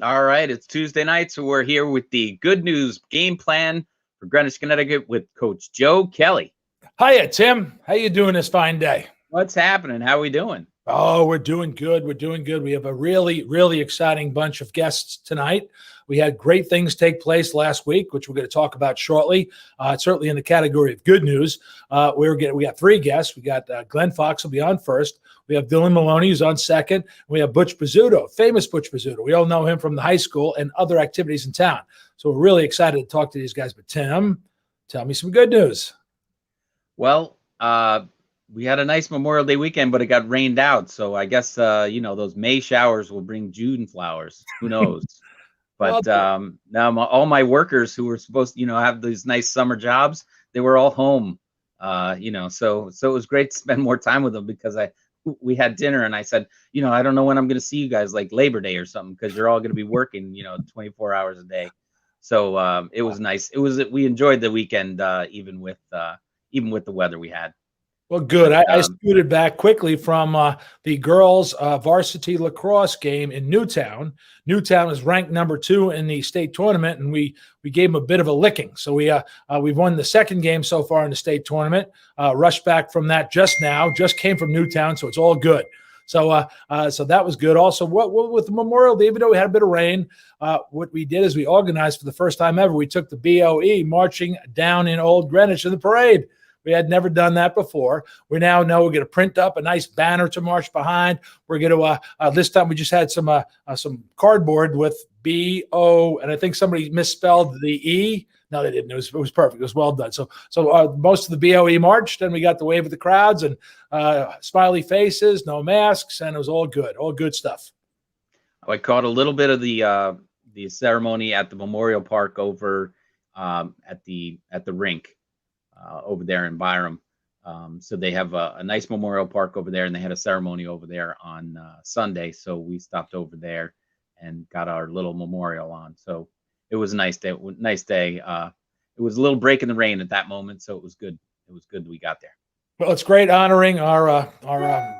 All right, it's Tuesday night, so we're here with the good news game plan for Greenwich, Connecticut with Coach Joe Kelly. Hiya, Tim. How you doing this fine day? What's happening? How we doing? Oh, we're doing good. We're doing good. We have a really, really exciting bunch of guests tonight. We had great things take place last week, which we're going to talk about shortly. Certainly in the category of good news. We got three guests. We got Glenn Fox will be on first. We have Dylan Maloney who's on second. We have Butch Bozzuto, famous Butch Bozzuto. We all know him from the high school and other activities in town. So we're really excited to talk to these guys. But Tim, tell me some good news. Well, we had a nice Memorial Day weekend, but it got rained out. So I guess, those May showers will bring June flowers. Who knows? But now all my workers who were supposed to, have these nice summer jobs, they were all home. So it was great to spend more time with them because we had dinner and I said, I don't know when I'm going to see you guys, like Labor Day or something, because you're all going to be working, 24 hours a day. So it was nice. We enjoyed the weekend, even with the weather we had. Well, good. I scooted back quickly from the girls' varsity lacrosse game in Newtown. Newtown is ranked number 2 in the state tournament, and we gave them a bit of a licking. So we've won the second game so far in the state tournament. Rushed back from that just now. Just came from Newtown, so it's all good. So that was good. Also, what with the Memorial Day, even though we had a bit of rain, what we did is we organized for the first time ever. We took the BOE marching down in Old Greenwich in the parade. We had never done that before. We now know we're going to print up a nice banner to march behind. We're going to this time we just had some cardboard with B-O, and I think somebody misspelled the E. No, they didn't. It was perfect. It was well done. So most of the BOE marched, and we got the wave of the crowds and smiley faces, no masks, and it was all good stuff. I caught a little bit of the ceremony at the Memorial Park over at the rink. Over there in Byram. So they have a nice memorial park over there, and they had a ceremony over there on Sunday. So we stopped over there and got our little memorial on. So it was a nice day. It was a little break in the rain at that moment, so it was good. It was good that we got there. Well, it's great honoring our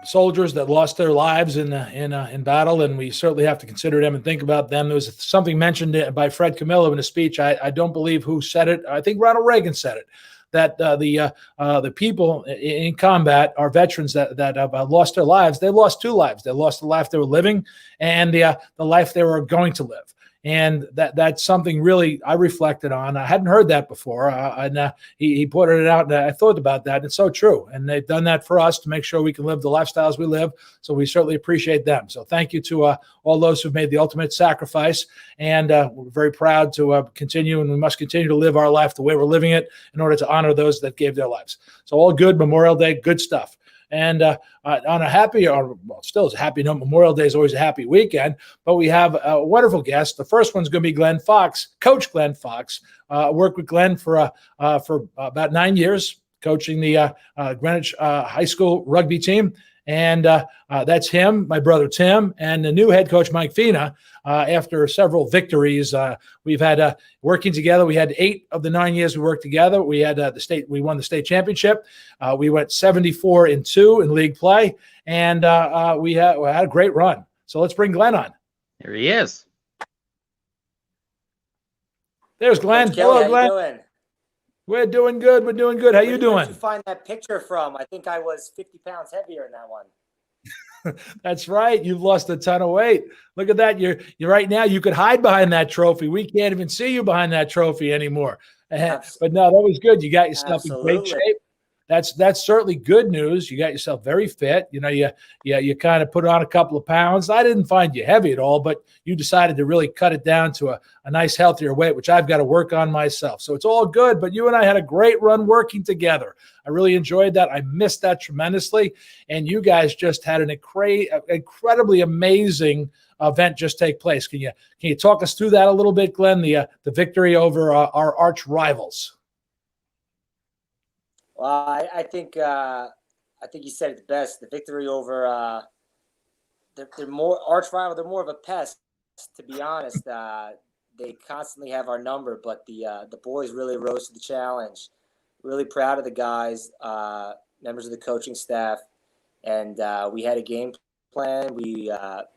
soldiers that lost their lives in battle, and we certainly have to consider them and think about them. There was something mentioned by Fred Camillo in a speech. I don't believe who said it. I think Ronald Reagan said it. That the people in combat, our veterans that have lost their lives, they lost 2 lives. They lost the life they were living and the life they were going to live. And that's something really I reflected on. I hadn't heard that before. And he pointed it out, and I thought about that. It's so true. And they've done that for us to make sure we can live the lifestyles we live. So we certainly appreciate them. So thank you to all those who've made the ultimate sacrifice. And we're very proud to continue, and we must continue to live our life the way we're living it in order to honor those that gave their lives. So all good. Memorial Day, good stuff. And on a happy, or well, still is a happy note, Memorial Day is always a happy weekend, but we have a wonderful guest. The first one's going to be Glenn Fox, Coach Glenn Fox. Worked with Glenn for about 9 years, coaching the Greenwich High School rugby team. And that's him, my brother Tim, and the new head coach, Mike Fina. After several victories, we've had working together. We had 8 of the 9 years we worked together. We had we won the state championship. We went 74-2 in league play, and we had a great run. So let's bring Glenn on. There he is. There's Glenn. Hello, Glenn. How you doing? We're doing good. We're doing good. How you doing? Where did you find that picture from? I think I was 50 pounds heavier in that one. That's right. You've lost a ton of weight. Look at that. You're right now. You could hide behind that trophy. We can't even see you behind that trophy anymore. But no, that was good. You got yourself in great shape. That's certainly good news. You got yourself very fit. You kind of put on a couple of pounds. I didn't find you heavy at all, but you decided to really cut it down to a nice, healthier weight, which I've got to work on myself. So it's all good. But you and I had a great run working together. I really enjoyed that. I missed that tremendously. And you guys just had an incredibly amazing event just take place. Can you talk us through that a little bit, Glenn? The victory over our arch rivals. Well, I think you said it best. The victory over they're more arch rival. They're more of a pest, to be honest. They constantly have our number, but the boys really rose to the challenge. Really proud of the guys, members of the coaching staff, and we had a game plan. We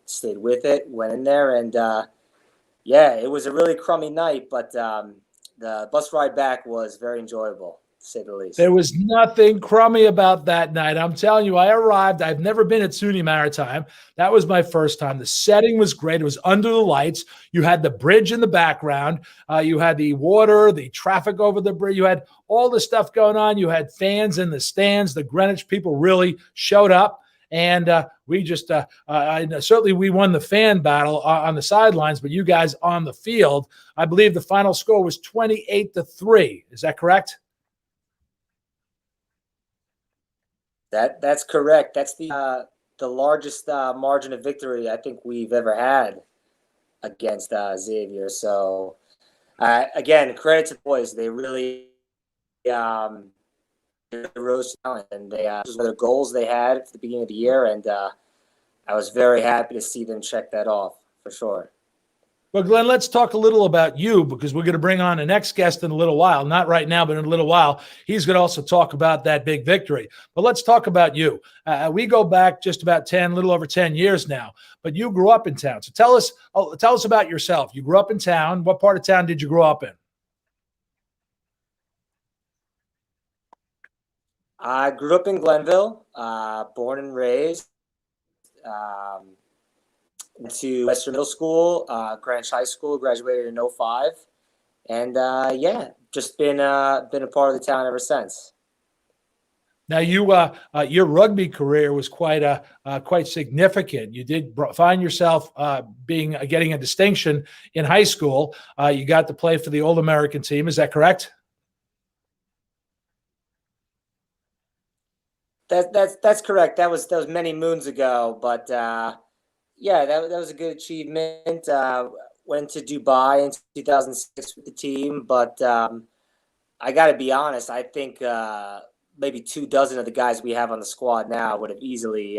stayed with it, went in there, and Yeah, it was a really crummy night, but the bus ride back was very enjoyable, to say the least. There was nothing crummy about that night. I'm telling you, I arrived. I've never been at SUNY Maritime. That was my first time. The setting was great. It was under the lights. You had the bridge in the background. You had the water, the traffic over the bridge. You had all the stuff going on. You had fans in the stands. The Greenwich people really showed up. And we just certainly we won the fan battle on the sidelines, but you guys on the field, I believe the final score was 28-3. Is that correct? That's correct. That's the largest margin of victory I think we've ever had against Xavier. So again, credit to the boys. They really rose talent, and they those were the goals they had at the beginning of the year, and I was very happy to see them check that off for sure. Well, Glenn, let's talk a little about you, because we're going to bring on the next guest in a little while. Not right now, but in a little while. He's going to also talk about that big victory. But let's talk about you. We go back just about a little over 10 years now, but you grew up in town. So tell us about yourself. You grew up in town. What part of town did you grow up in? I grew up in Glenville, born and raised. Went to Western Middle School, Greenwich High School, graduated in 05. And yeah, just been a part of the town ever since. Now, your rugby career was quite significant. You did find yourself getting a distinction in high school. You got to play for the All-American team. Is that correct? That's correct. That was many moons ago, but yeah, that was a good achievement. Went to Dubai in 2006 with the team, but I got to be honest. I think maybe 24 of the guys we have on the squad now would have easily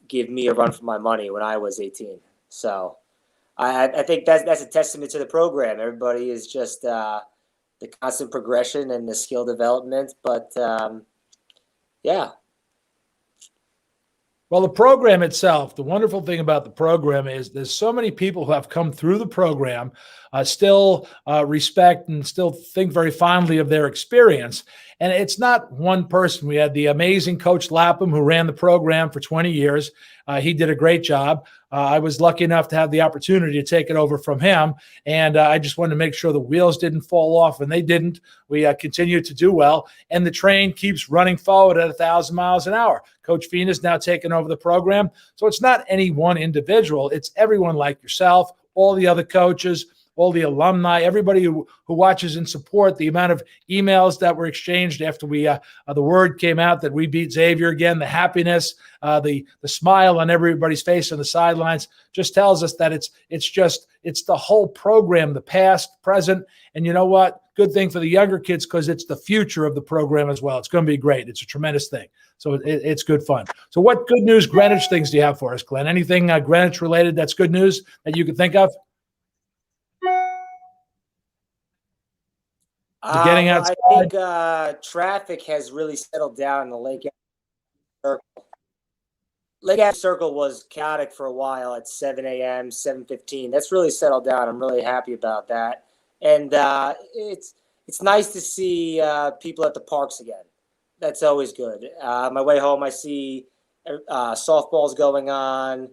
given me a run for my money when I was 18. So I think that's a testament to the program. Everybody is just the constant progression and the skill development. But yeah. Well, the program itself, the wonderful thing about the program is there's so many people who have come through the program, still respect and still think very fondly of their experience. And it's not one person. We had the amazing Coach Lapham, who ran the program for 20 years. He did a great job. I was lucky enough to have the opportunity to take it over from him. And I just wanted to make sure the wheels didn't fall off, and they didn't. We continued to do well. And the train keeps running forward at 1,000 miles an hour. Coach Fina's now taken over the program. So it's not any one individual. It's everyone like yourself, all the other coaches, all the alumni, everybody who watches and support. The amount of emails that were exchanged after the word came out that we beat Xavier again, the happiness, the smile on everybody's face on the sidelines just tells us that it's the whole program, the past, present, and you know what? Good thing for the younger kids, because it's the future of the program as well. It's going to be great. It's a tremendous thing. So it's good fun. So what good news Greenwich things do you have for us, Glenn? Anything Greenwich related that's good news that you could think of? Getting outside. I think traffic has really settled down in the Lake Circle. Lake Avenue Circle was chaotic for a while at 7 a.m., 7:15. That's really settled down. I'm really happy about that. And it's nice to see people at the parks again. That's always good. On my way home, I see softballs going on.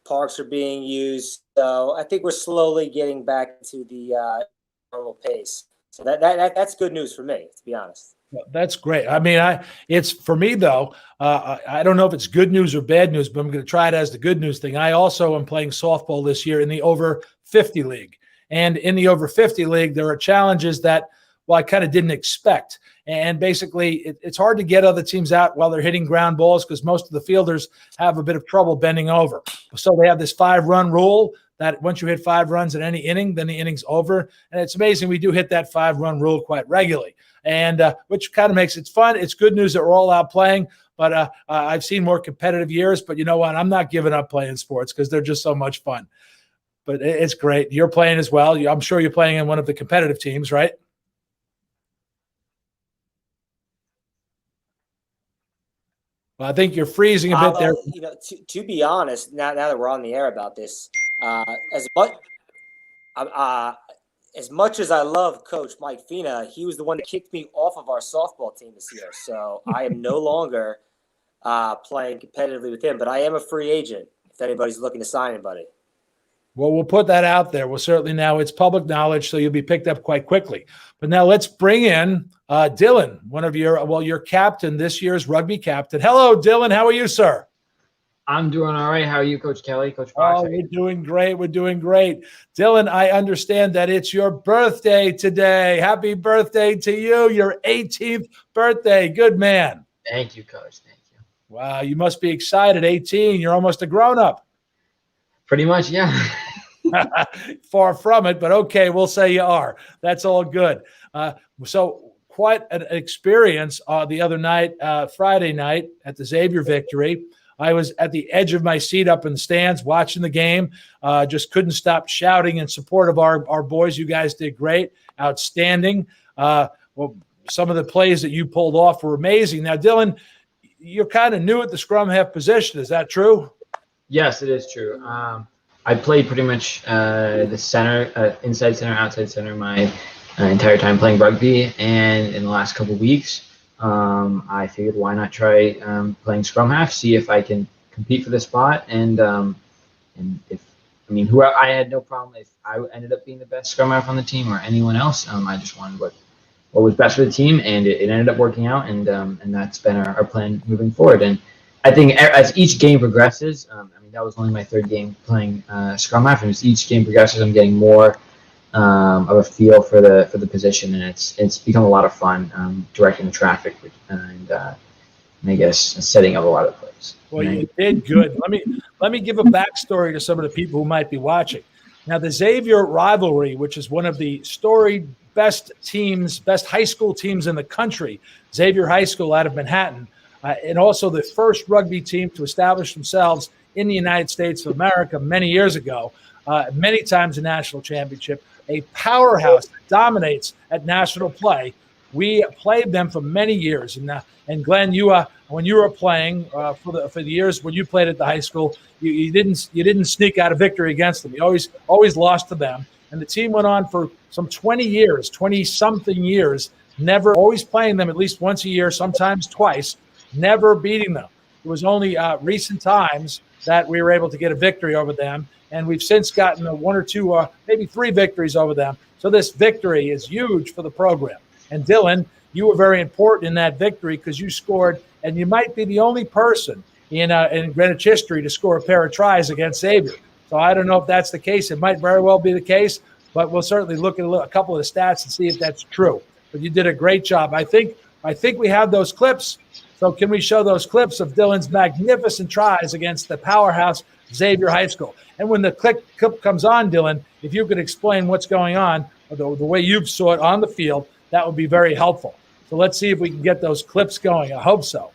Parks are being used. So I think we're slowly getting back to the normal pace. So that's good news for me, to be honest. That's great. I mean, it's for me though. I don't know if it's good news or bad news, but I'm going to try it as the good news thing. I also am playing softball this year in the over 50 league, and in the over 50 league, there are challenges that, well, I kind of didn't expect. And basically, it's hard to get other teams out while they're hitting ground balls, because most of the fielders have a bit of trouble bending over. So they have this 5-run rule that once you hit 5 runs in any inning, then the inning's over. And it's amazing. We do hit that 5-run rule quite regularly, and which kind of makes it fun. It's good news that we're all out playing, but I've seen more competitive years. But you know what? I'm not giving up playing sports because they're just so much fun. But it's great. You're playing as well. I'm sure you're playing in one of the competitive teams, right? Well, I think you're freezing a bit there. You know, to be honest, now that we're on the air about this, as As much as I love Coach Mike Fina, he was the one that kicked me off of our softball team this year. So I am no longer playing competitively with him, but I am a free agent if anybody's looking to sign anybody. Well, we'll put that out there. Well, certainly now it's public knowledge, so you'll be picked up quite quickly. But now let's bring in Dylan, one of your captain, this year's rugby captain. Hello, Dylan. How are you, sir? I'm doing all right. How are you, Coach Kelly, Coach Fox? Oh, we're doing great. We're doing great. Dylan, I understand that it's your birthday today. Happy birthday to you, your 18th birthday. Good man. Thank you, Coach. Thank you. Wow, you must be excited. 18, you're almost a grown-up. Pretty much, yeah. Far from it, but okay, we'll say you are. That's all good. So quite an experience the other night, Friday night at the Xavier victory. I was at the edge of my seat up in the stands watching the game. Just couldn't stop shouting in support of our boys. You guys did great, outstanding. Well, some of the plays that you pulled off were amazing. Now, Dylan, you're kind of new at the scrum half position. Is that true? Yes, it is true. I played pretty much the center, inside center, outside center my entire time playing rugby. And in the last couple of weeks, I figured why not try playing scrum half, see if I can compete for the spot. And I had no problem if I ended up being the best scrum half on the team or anyone else. I just wanted what was best for the team, and it ended up working out. And that's been our plan moving forward. And I think as each game progresses, that was only my third game playing scrum half, and as each game progresses, I'm getting more of a feel for the position, and it's become a lot of fun directing the traffic and I guess setting up a lot of plays. Well, you did good. Let me give a backstory to some of the people who might be watching. Now, the Xavier rivalry, which is one of the storied best high school teams in the country, Xavier High School out of Manhattan, and also the first rugby team to establish themselves in the United States of America many years ago, many times a national championship, a powerhouse that dominates at national play. We played them for many years. And Glenn, when you were playing for the years when you played at the high school, you didn't sneak out a victory against them. You always lost to them. And the team went on for some 20-something years, always playing them at least once a year, sometimes twice, never beating them. It was only recent times that we were able to get a victory over them, and we've since gotten one or two, maybe three victories over them. So this victory is huge for the program. And Dylan, you were very important in that victory because you scored, and you might be the only person in Greenwich history to score a pair of tries against Xavier. So I don't know if that's the case. It might very well be the case, but we'll certainly look at a couple of the stats and see if that's true. But you did a great job. I think we have those clips. So can we show those clips of Dylan's magnificent tries against the powerhouse Xavier High School? And when the clip comes on, Dylan, if you could explain what's going on, or the way you saw it on the field, that would be very helpful. So let's see if we can get those clips going. I hope so.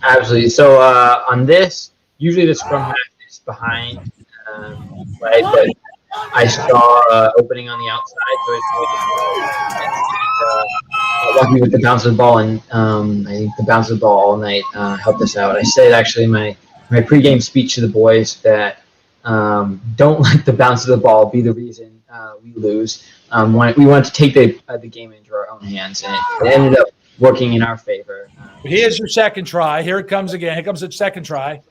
Absolutely. So on this, usually the scrum half is behind, right? But I saw opening on the outside, so lucky with the bounce of the ball, and I think the bounce of the ball all night helped us out. I said actually my pregame speech to the boys that don't let the bounce of the ball be the reason we lose. We wanted to take the game into our own hands, and it ended up working in our favor. Here's your second try. Here it comes again. Here comes the second try.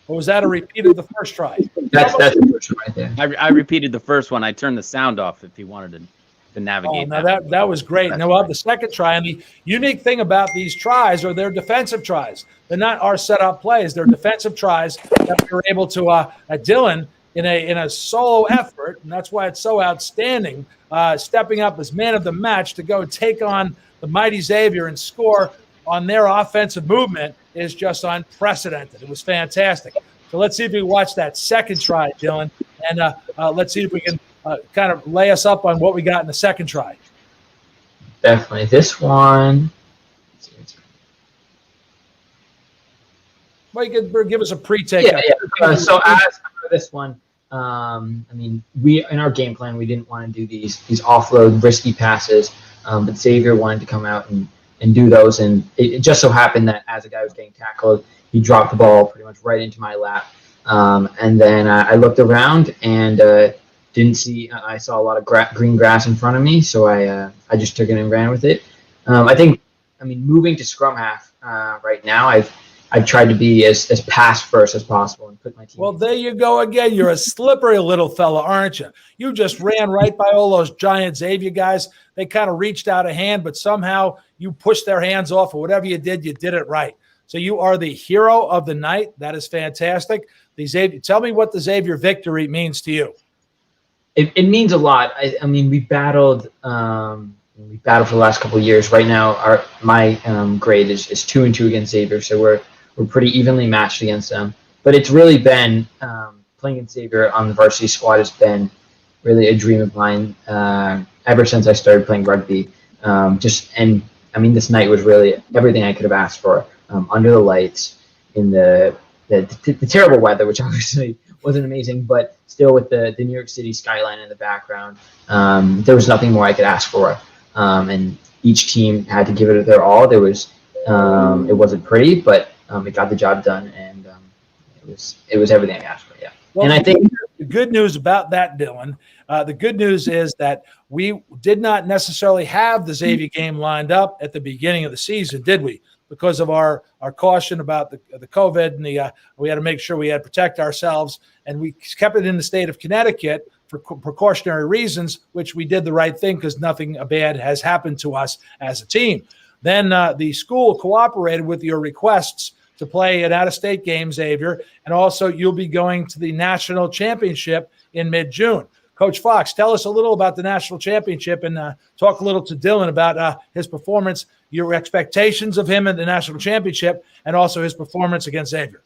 Or was that a repeat of the first try? That's the first one right there. I repeated the first one. I turned the sound off if he wanted to navigate. Oh, now that was great. Now we'll have the second try. And the unique thing about these tries are they're defensive tries. They're not our set-up plays. They're defensive tries that we were able to, at Dylan, in a solo effort, and that's why it's so outstanding, stepping up as man of the match to go take on the mighty Xavier and score on their offensive movement is just unprecedented. It was fantastic. So let's see if we watch that second try, Dylan, and let's see if we can kind of lay us up on what we got in the second try. Definitely. This one. Well, you could give us a pre-take. Yeah. So as for this one, we in our game plan we didn't want to do these offload risky passes, but Xavier wanted to come out and and do those. And it just so happened that as a guy was getting tackled, he dropped the ball pretty much right into my lap. And then I looked around and didn't see. I saw a lot of green grass in front of me, so I just took it and ran with it. Moving to scrum half right now, I've tried to be as pass first as possible and put my team. Well, there you go again. You're a slippery little fella, aren't you? You just ran right by all those giant Xavier guys. They kind of reached out a hand, but somehow you pushed their hands off, or whatever you did it right. So you are the hero of the night. That is fantastic. Tell me what the Xavier victory means to you. It means a lot. We battled. We battled for the last couple of years. Right now, my grade is 2-2 against Xavier, so we're pretty evenly matched against them. But it's really been playing against Xavier on the varsity squad has been really a dream of mine ever since I started playing rugby. This night was really everything I could have asked for. Under the lights, in the terrible weather, which obviously wasn't amazing, but still with the New York City skyline in the background, there was nothing more I could ask for. And each team had to give it their all. It wasn't pretty, but it got the job done, and it was everything I asked for. Yeah. Well, and I think the good news about that, Dylan, the good news is that we did not necessarily have the Xavier game lined up at the beginning of the season, did we? Because of our caution about the COVID, and we had to make sure we had to protect ourselves, and we kept it in the state of Connecticut for precautionary reasons, which we did the right thing because nothing bad has happened to us as a team. Then the school cooperated with your requests to play an out-of-state game, Xavier, and also you'll be going to the national championship in mid-June. Coach Fox, tell us a little about the national championship and talk a little to Dylan about his performance, your expectations of him in the national championship, and also his performance against Xavier.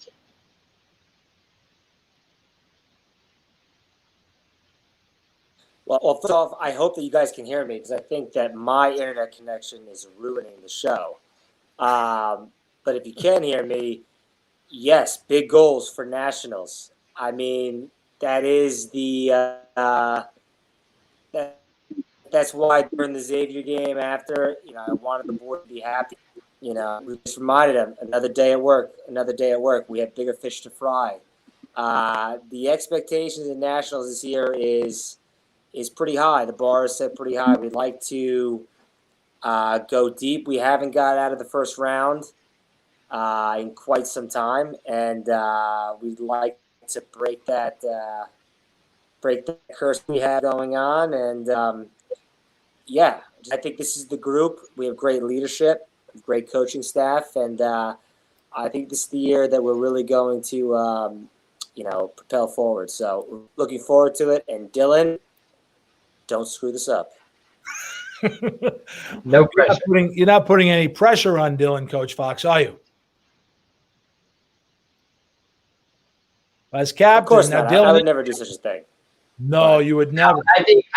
Well, first off, I hope that you guys can hear me because I think that my internet connection is ruining the show. But if you can hear me, yes, big goals for nationals. That is that's why during the Xavier game after, I wanted the board to be happy. We just reminded them another day at work. We have bigger fish to fry. The expectations in nationals this year is pretty high. The bar is set pretty high. We'd like to go deep. We haven't got out of the first round in quite some time, and we'd like to break that curse we have going on. And I think this is the group. We have great leadership, great coaching staff, and I think this is the year that we're really going to propel forward. So we're looking forward to it. And Dylan, don't screw this up. No pressure. You're not putting any pressure on Dylan, Coach Fox, are you? As captain, of course now, not. Dylan, I would never do such a thing. No, you would never.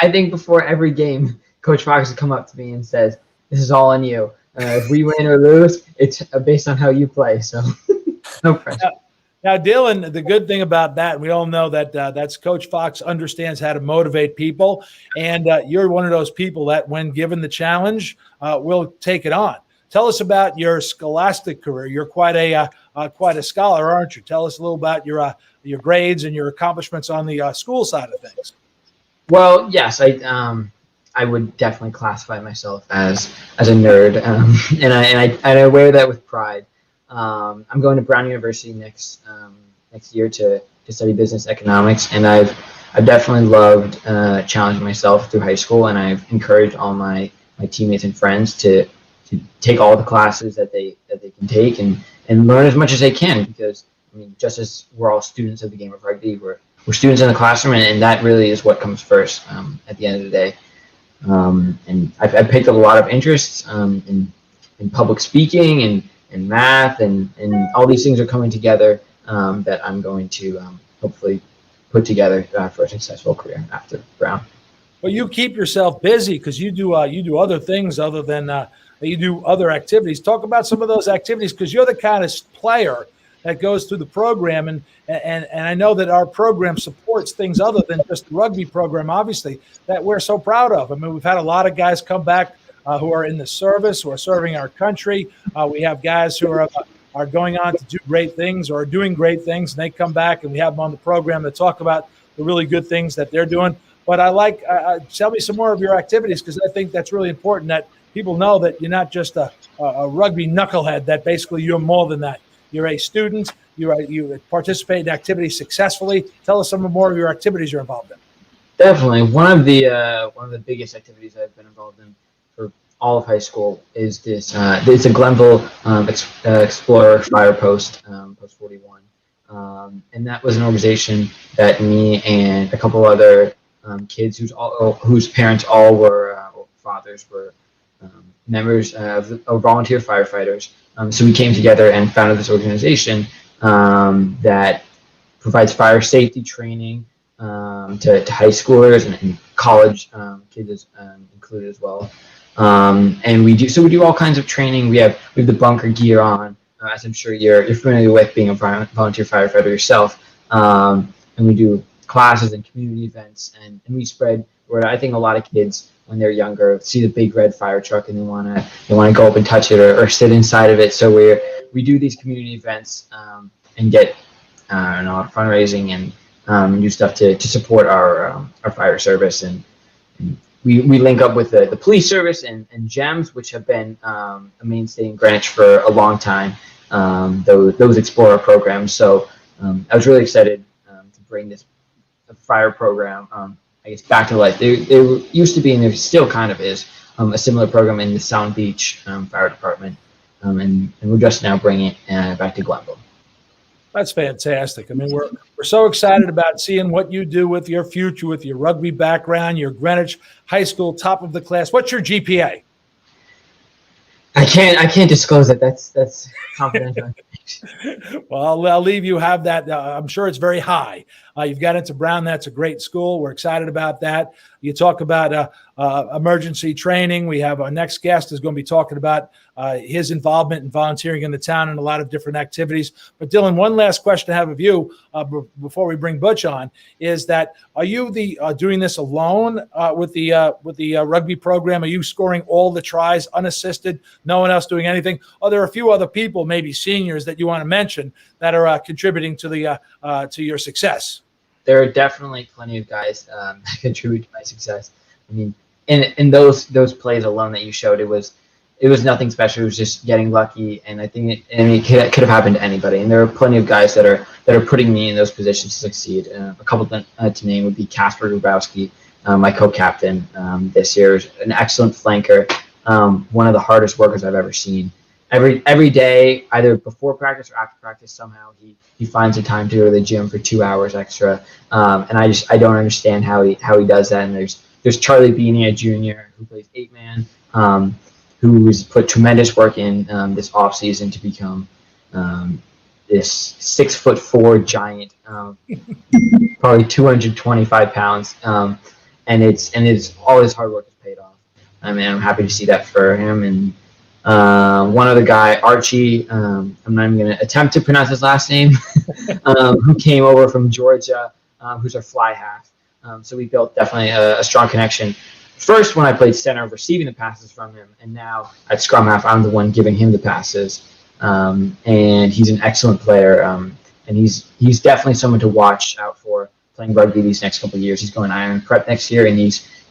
I think before every game, Coach Fox would come up to me and says, "This is all on you. If we win or lose, it's based on how you play." So, no pressure. Now, Dylan, the good thing about that, we all know that that's Coach Fox understands how to motivate people, and you're one of those people that, when given the challenge, will take it on. Tell us about your scholastic career. You're quite a scholar, aren't you? Tell us a little about your grades and your accomplishments on the school side of things. Well, yes, I would definitely classify myself as a nerd, and I wear that with pride. I'm going to Brown University next year to study business economics, and I've definitely loved challenging myself through high school, and I've encouraged all my teammates and friends to take all the classes that they can take and learn as much as they can, because just as we're all students of the game of rugby, we're students in the classroom, and that really is what comes first at the end of the day. And I've picked up a lot of interests in public speaking and math, and all these things are coming together that I'm going to hopefully put together for a successful career after Brown. Well, you keep yourself busy because you do other things other than you do other activities. Talk about some of those activities, because you're the kind of player that goes through the program, and I know that our program supports things other than just the rugby program, obviously, that we're so proud of. We've had a lot of guys come back who are in the service, who are serving our country. We have guys who are going on to do great things or are doing great things, and they come back and we have them on the program to talk about the really good things that they're doing. But I like, tell me some more of your activities, because I think that's really important, that people know that you're not just a rugby knucklehead, that basically you're more than that. You're a student, you participate in activities successfully. Tell us some more of your activities you're involved in. Definitely. One of the biggest activities I've been involved in for all of high school is this. It's a Glenville Explorer Fire Post, Post 41. And that was an organization that me and a couple other kids whose parents all were fathers were members of volunteer firefighters. So we came together and founded this organization that provides fire safety training to high schoolers and college kids included as well. And we do all kinds of training. We have the bunker gear on, as I'm sure you're familiar with being a volunteer firefighter yourself. And we do classes and community events, and we spread word. I think a lot of kids, when they're younger, see the big red fire truck and they want to go up and touch it or sit inside of it. So we do these community events and get fundraising and do stuff to support our fire service, and we link up with the police service and GEMS, which have been a mainstay in Greenwich for a long time. Those Explorer programs. So I was really excited to bring this fire program, I guess, back to life. There used to be, and there still kind of is, a similar program in the Sound Beach Fire Department, and we're just now bringing it back to Glenville. That's fantastic. I mean, we're so excited about seeing what you do with your future, with your rugby background, your Greenwich High School top of the class. What's your GPA? I can't disclose it. That's confidential. Well, I'll leave you have that. I'm sure it's very high. You've got into Brown. That's a great school. We're excited about that. You talk about emergency training. We have our next guest is going to be talking about his involvement in volunteering in the town and a lot of different activities. But Dylan, one last question I have of you before we bring Butch on is that are you doing this alone with the rugby program? Are you scoring all the tries unassisted, no one else doing anything? Are there a few other people, maybe seniors, that you want to mention that are contributing to your success? There are definitely plenty of guys that contribute to my success. I mean, in those plays alone that you showed, it was nothing special. It was just getting lucky, and I think it could have happened to anybody. And there are plenty of guys that are putting me in those positions to succeed. A couple to name would be Casper Grubowski, my co-captain this year, an excellent flanker, one of the hardest workers I've ever seen. Every day, either before practice or after practice, somehow he finds the time to go to the gym for 2 hours extra, and I don't understand how he does that. And there's Charlie Beanie, a junior who plays 8-man, who's put tremendous work in this off season to become this 6'4" giant, probably 225 pounds, and it's all his hard work has paid off. I mean, I'm happy to see that for him. And one other guy, Archie, I'm not even going to attempt to pronounce his last name, who came over from Georgia, who's our fly half. So we built definitely a strong connection. First, when I played center, receiving the passes from him, and now at scrum half, I'm the one giving him the passes. And he's an excellent player, and he's definitely someone to watch out for playing rugby these next couple of years. He's going Iron Prep next year, and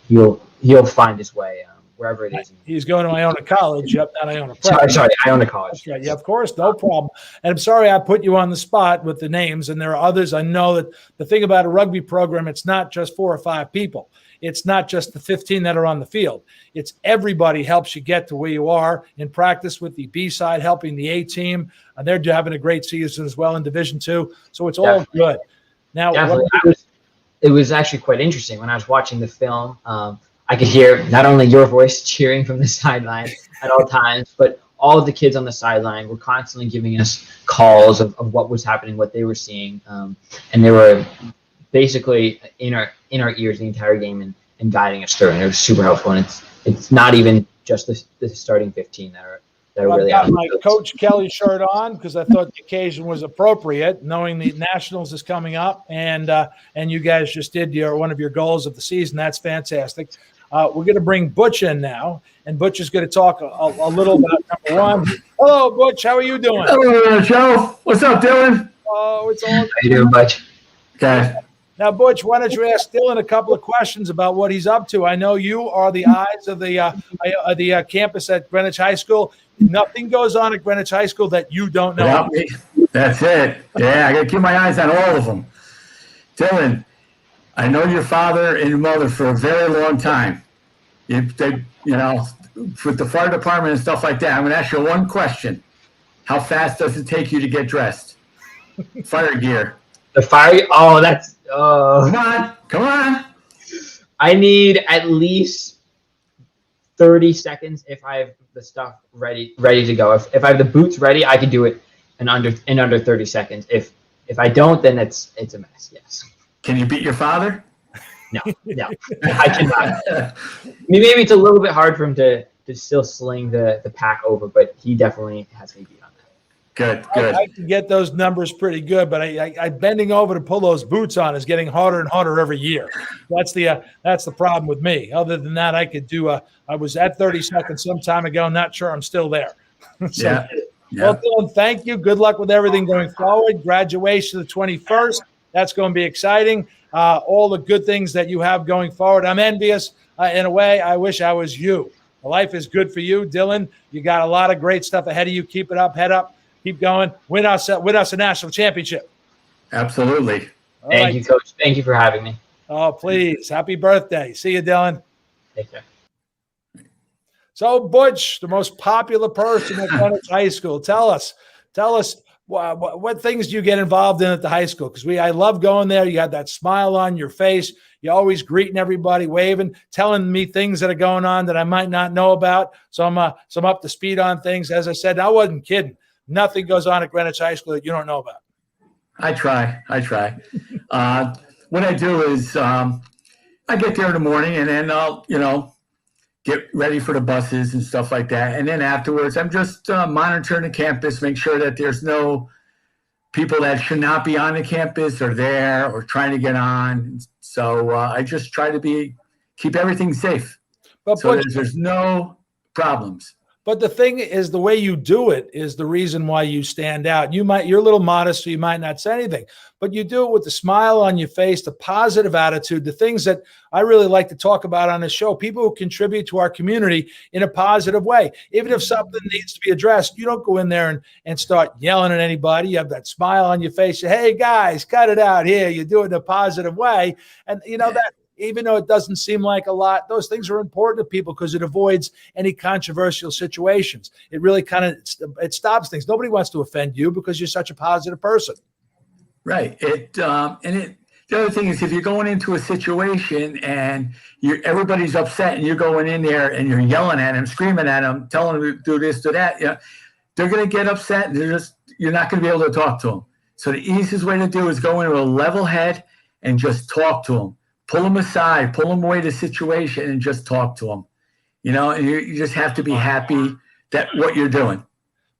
he'll find his way wherever it is. He's going to Iona College. Yep, not Iona Prep. Sorry, Iona College. That's right. Yeah, of course, no problem. And I'm sorry I put you on the spot with the names, and there are others. I know that the thing about a rugby program, it's not just 4 or 5 people. It's not just the 15 that are on the field. It's everybody helps you get to where you are in practice, with the B side helping the A team. They're having a great season as well in Division II. So it's all good. Now, it was actually quite interesting when I was watching the film. I could hear not only your voice cheering from the sideline at all times, but all of the kids on the sideline were constantly giving us calls of what was happening, what they were seeing, and they were basically in our ears the entire game and guiding us through. And it was super helpful. And it's not even just the starting 15 that are really out. I've got my Coach Kelly shirt on because I thought the occasion was appropriate, knowing the Nationals is coming up, and you guys just did one of your goals of the season. That's fantastic. We're going to bring Butch in now, and Butch is going to talk a little about number one. Hello, Butch. How are you doing? Hello, Joe. What's up, Dylan? Oh, it's all. How you doing, Butch? Okay. Now, Butch, why don't you ask Dylan a couple of questions about what he's up to? I know you are the eyes of the campus at Greenwich High School. Nothing goes on at Greenwich High School that you don't know. Without me. That's it. Yeah, I got to keep my eyes on all of them. Dylan, I know your father and your mother for a very long time. With the fire department and stuff like that. I'm going to ask you one question. How fast does it take you to get dressed? Fire gear. The fire. Oh, that's. Come on. I need at least 30 seconds if I have the stuff ready to go. If I have the boots ready, I can do it in under 30 seconds. If I don't, then it's a mess. Yes. Can you beat your father? No, I cannot. Maybe it's a little bit hard for him to still sling the pack over, but he definitely has me beat on that. Good. I can get those numbers pretty good, but I bending over to pull those boots on is getting harder and harder every year. That's the problem with me. Other than that, I could do I was at 30 seconds some time ago. Not sure I'm still there. Yeah. Well, Dylan, thank you. Good luck with everything going forward. Graduation the 21st. That's going to be exciting. All the good things that you have going forward. I'm envious in a way. I wish I was you. Life is good for you, Dylan. You got a lot of great stuff ahead of you. Keep it up. Head up. Keep going. Win us a national championship. Absolutely. Thank you, Coach. Thank you for having me. Oh, please. Happy birthday. See you, Dylan. Take care. So, Butch, the most popular person at Greenwich High School. Tell us what things do you get involved in at the high school? Because I love going there. You got that smile on your face. You're always greeting everybody, waving, telling me things that are going on that I might not know about. So I'm up to speed on things. As I said, I wasn't kidding. Nothing goes on at Greenwich High School that you don't know about. I try. What I do is I get there in the morning and then I'll, get ready for the buses and stuff like that. And then afterwards, I'm just monitoring the campus, make sure that there's no people that should not be on the campus or there or trying to get on. So I just try to keep everything safe. But so there's no problems. But the thing is, the way you do it is the reason why you stand out. You're a little modest, so you might not say anything, but you do it with the smile on your face, the positive attitude, the things that I really like to talk about on the show, people who contribute to our community in a positive way. Even if something needs to be addressed, you don't go in there and start yelling at anybody. You have that smile on your face. Hey, guys, cut it out here. You do it in a positive way. And that, even though it doesn't seem like a lot, those things are important to people because it avoids any controversial situations. It really it stops things. Nobody wants to offend you because you're such a positive person. Right. The other thing is if you're going into a situation and everybody's upset and you're going in there and you're yelling at them, screaming at them, telling them to do this, do that, they're going to get upset and you're not going to be able to talk to them. So the easiest way to do is go into a level head and just talk to them. Pull them aside, pull them away the situation and just talk to them. And you just have to be happy that what you're doing.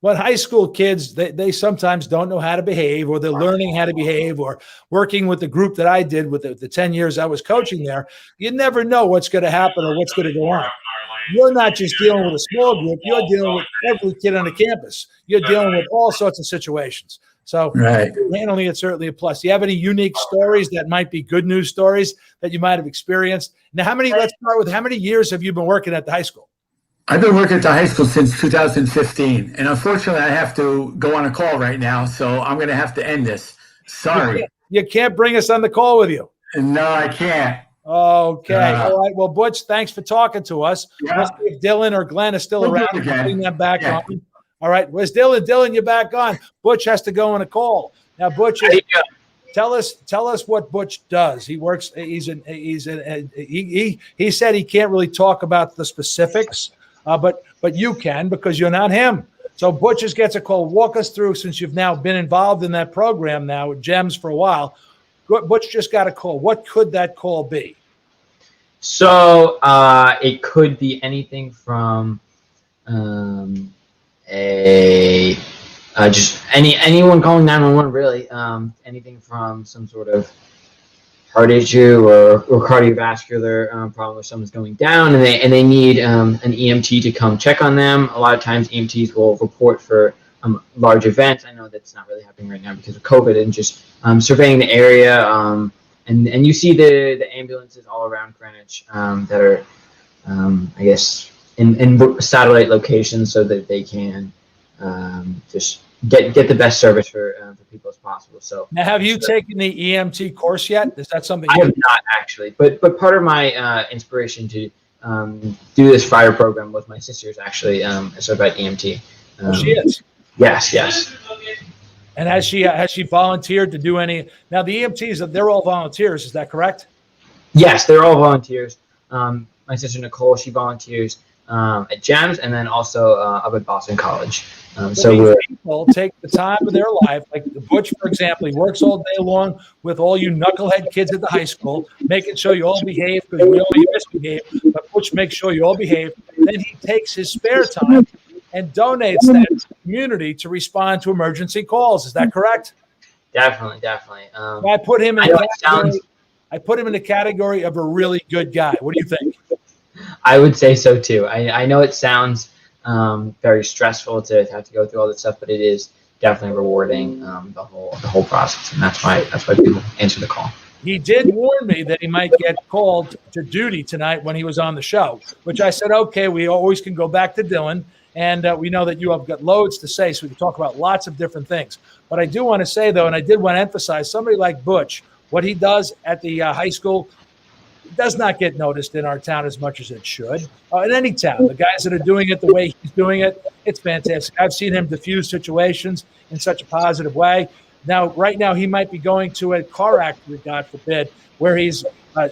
Well, high school kids, they sometimes don't know how to behave, or they're learning how to behave, or working with the group that I did with the 10 years I was coaching there. You never know what's going to happen or what's going to go on. You're not just dealing with a small group. You're dealing with every kid on the campus. You're dealing with all sorts of situations. So handling it certainly a plus. Do you have any unique stories that might be good news stories that you might have experienced? Now, let's start with how many years have you been working at the high school? I've been working at the high school since 2015. And unfortunately, I have to go on a call right now. So I'm going to have to end this. Sorry. You can't bring us on the call with you. No, I can't. Okay. All right. Well, Butch, thanks for talking to us. Yeah. Let's see if Dylan or Glenn is still around. Bring them back on. All right. Where's Dylan? Dylan, you're back on. Butch has to go on a call. Now, Butch, tell us what Butch does. He works. He said he can't really talk about the specifics, but you can because you're not him. So Butch just gets a call. Walk us through, since you've now been involved in that program now with GEMS for a while. Butch just got a call. What could that call be? So it could be anything from just anyone calling 911, really. Anything from some sort of heart issue or cardiovascular problem where someone's going down, and they need an EMT to come check on them. A lot of times EMTs will report for large events. I know that's not really happening right now because of COVID, and just surveying the area. And you see the ambulances all around Greenwich that are, I guess, in satellite locations so that they can just get the best service for people as possible. So now, have you taken the EMT course yet? Is that something I have not actually, but part of my inspiration to do this fire program was my sister's actually a certified EMT. She is. Yes. And has she volunteered to do any? Now the EMTs, they're all volunteers. Is that correct? Yes, they're all volunteers. My sister Nicole, she volunteers at GEMS, and then also up at Boston College. So people take the time of their life, like Butch, for example. He works all day long with all you knucklehead kids at the high school, making sure you all behave because we all misbehave. But Butch makes sure you all behave. Then he takes his spare time and donates that to the community to respond to emergency calls. Is that correct? Definitely. So I put him in the category of a really good guy. What do you think? I would say so too. I know it sounds very stressful to have to go through all this stuff, but it is definitely rewarding, the whole process, and that's why people answer the call. He did warn me that he might get called to duty tonight when he was on the show, which I said, okay, we always can go back to Dylan. And we know that you have got loads to say, so we can talk about lots of different things. But I do want to say, though, and I did want to emphasize, somebody like Butch, what he does at the high school does not get noticed in our town as much as it should. In any town, the guys that are doing it the way he's doing it, it's fantastic. I've seen him diffuse situations in such a positive way. Now, right now, he might be going to a car accident, God forbid, where he's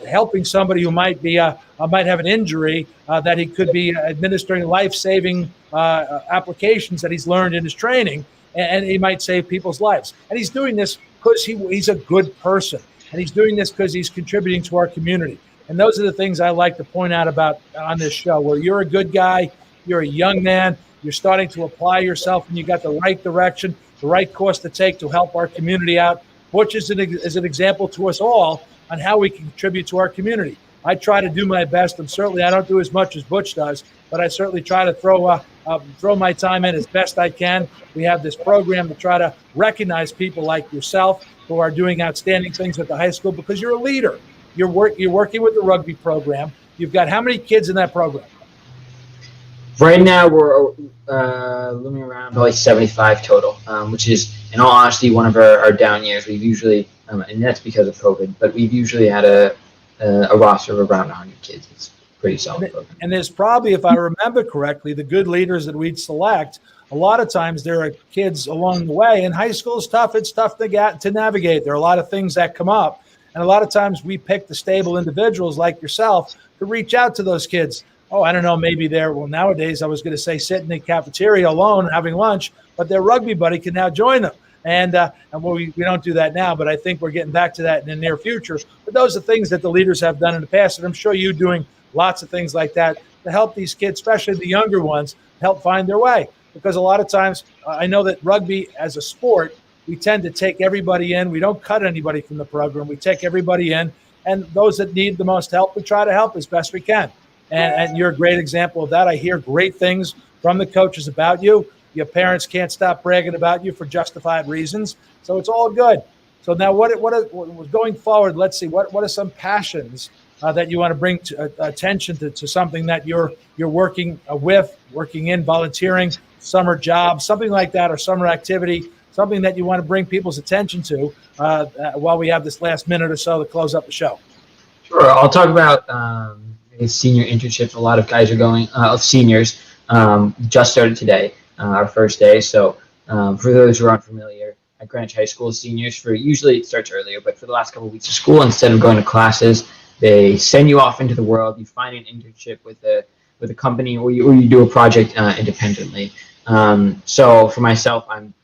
helping somebody who might have an injury that he could be administering life-saving applications that he's learned in his training, and he might save people's lives. And he's doing this because he's a good person, and he's doing this because he's contributing to our community. And those are the things I like to point out about on this show, where you're a good guy, you're a young man, you're starting to apply yourself, and you got the right direction, the right course to take to help our community out. Butch is an example to us all on how we can contribute to our community. I try to do my best, and certainly I don't do as much as Butch does, but I certainly try to throw my time in as best I can. We have this program to try to recognize people like yourself who are doing outstanding things at the high school because you're a leader. You're working with the rugby program. You've got how many kids in that program? Right now, we're looming around probably 75 total, which is, in all honesty, one of our down years. We've usually, and that's because of COVID, but we've usually had a roster of around 100 kids. It's pretty solid program. And there's probably, if I remember correctly, the good leaders that we'd select, a lot of times there are kids along the way, and high school is tough. It's tough to navigate. There are a lot of things that come up, and a lot of times we pick the stable individuals like yourself to reach out to those kids. Oh, I don't know, maybe nowadays I was going to say sit in the cafeteria alone having lunch, but their rugby buddy can now join them. And we don't do that now, but I think we're getting back to that in the near future. But those are things that the leaders have done in the past, and I'm sure you're doing lots of things like that to help these kids, especially the younger ones, help find their way. Because a lot of times I know that rugby as a sport, we tend to take everybody in. We don't cut anybody from the program. We take everybody in, and those that need the most help, we try to help as best we can. And you're a great example of that. I hear great things from the coaches about you. Your parents can't stop bragging about you for justified reasons. So it's all good. So now what going forward, let's see, what are some passions that you want to bring to, attention to something that you're working working in, volunteering, summer job, something like that, or summer activity, something that you want to bring people's attention to while we have this last minute or so to close up the show? Sure. I'll talk about senior internships. A lot of guys are going, seniors just started today, our first day. So for those who are unfamiliar, at Greenwich High School, seniors, usually it starts earlier, but for the last couple of weeks of school, instead of going to classes, they send you off into the world. You find an internship with a company, or you do a project independently. So for myself, I'm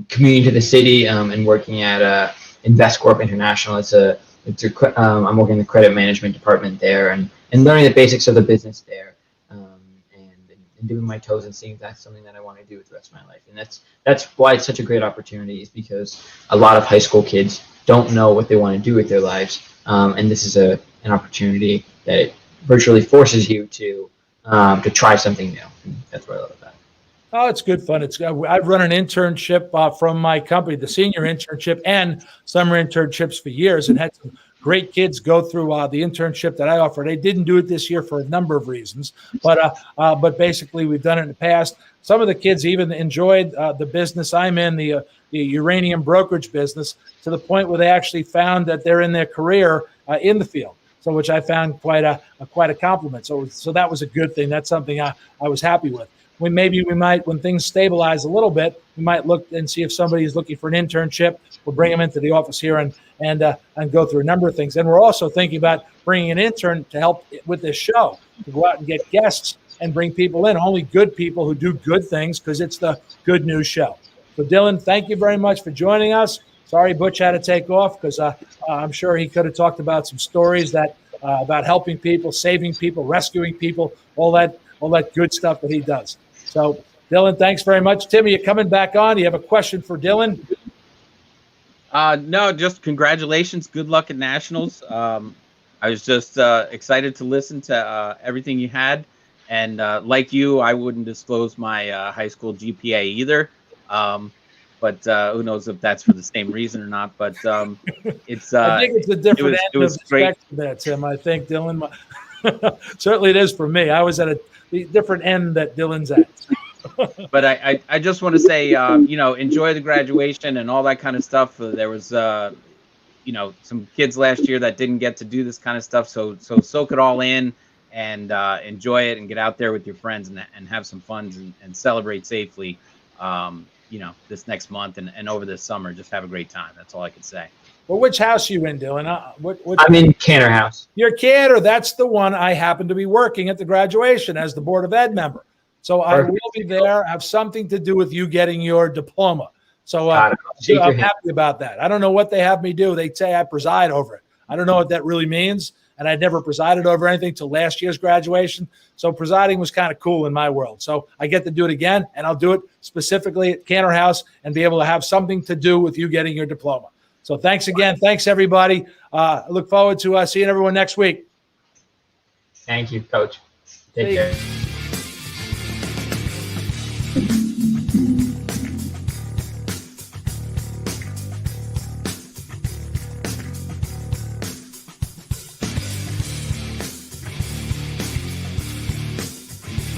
commuting to the city and working at InvestCorp International. I'm working in the credit management department there and learning the basics of the business there, and dipping my toes and seeing if that's something that I want to do with the rest of my life. And that's why it's such a great opportunity, is because a lot of high school kids don't know what they want to do with their lives. And this is an opportunity that virtually forces you to try something new. And that's what I love about it. Oh, it's good fun. I've run an internship from my company, the senior internship and summer internships for years, and had some great kids go through the internship that I offered. They didn't do it this year for a number of reasons, but basically we've done it in the past. Some of the kids even enjoyed the business I'm in, the uranium brokerage business, to the point where they actually found that they're in their career in the field. So, which I found quite a compliment. So that was a good thing. That's something I was happy with. We might, when things stabilize a little bit, we might look and see if somebody is looking for an internship. We'll bring them into the office here and go through a number of things. And we're also thinking about bringing an intern to help with this show, to go out and get guests and bring people in, only good people who do good things, because it's the Good News Show. So Dylan, thank you very much for joining us. Sorry Butch had to take off, because I'm sure he could have talked about some stories that about helping people, saving people, rescuing people, all that good stuff that he does. So, Dylan, thanks very much. Tim, are you coming back on? Do you have a question for Dylan? No, just congratulations. Good luck at Nationals. I was just excited to listen to everything you had. And like you, I wouldn't disclose my high school GPA either. But who knows if that's for the same reason or not. But it's I think it's a different end of the great. spectrum there, Tim. I think, Dylan, certainly it is for me. I was at the different end that Dylan's at. But I just want to say, enjoy the graduation and all that kind of stuff. There was, some kids last year that didn't get to do this kind of stuff. So soak it all in and enjoy it and get out there with your friends and have some fun and celebrate safely. This next month and over this summer, just have a great time. That's all I can say. Well, which house are you in, Dylan? I'm in Cantor House. You're Cantor. That's the one I happen to be working at the graduation as the Board of Ed member. So I will be there, have something to do with you getting your diploma. So I'm happy about that. I don't know what they have me do. They say I preside over it. I don't know what that really means. And I'd never presided over anything till last year's graduation. So presiding was kind of cool in my world. So I get to do it again, and I'll do it specifically at Cantor House and be able to have something to do with you getting your diploma. So thanks again. Thanks, everybody. I look forward to seeing everyone next week. Thank you, Coach. Take care.